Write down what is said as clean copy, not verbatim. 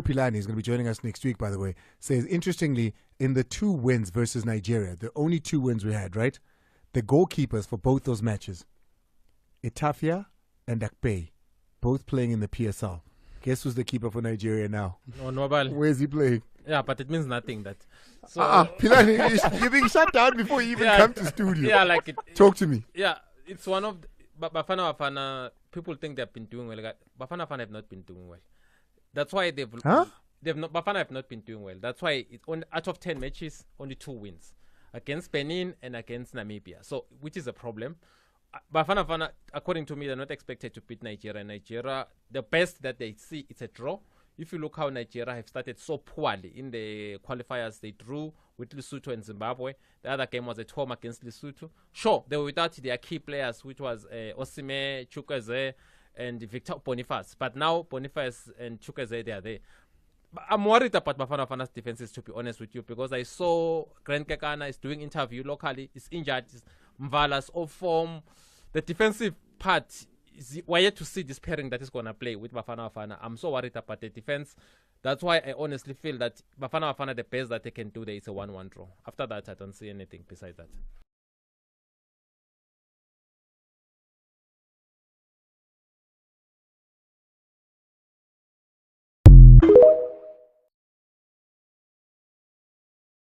Pilani is going to be joining us next week, by the way, says, interestingly, in the 2 wins versus Nigeria, the only 2 wins we had, right? The goalkeepers for both those matches, Etafia and Akpei, both playing in the PSL. Guess who's the keeper for Nigeria now? Oh, Nobel. Where's he playing? Yeah, but it means nothing. That. So, Pilani, you're being shut down before you even come to studio. Yeah, like it. Talk to me. Yeah, it's one of Bafana. People think they've been doing well. Bafana have not been doing well. That's why Bafana have not been doing well. That's why it's out of 10 matches, only 2 wins against Benin and against Namibia. So, which is a problem. Bafana, according to me, they're not expected to beat Nigeria. Nigeria, the best that they see, it's a draw. If you look how Nigeria have started so poorly in the qualifiers, they drew with Lesotho and Zimbabwe. The other game was at home against Lesotho. Sure, they were without their key players, which was Osime, Chukwueze, and Victor Boniface. But now Boniface and Chukwueze, they are there. But I'm worried about Bafana's defenses, to be honest with you, because I saw Grant Kekana is doing interview locally. He's injured. Mvala's off form. The defensive part, we're yet to see this pairing that is going to play with Bafana. I'm so worried about the defense. That's why I honestly feel that Bafana, the best that they can do there is a 1-1 draw. After that, I don't see anything besides that.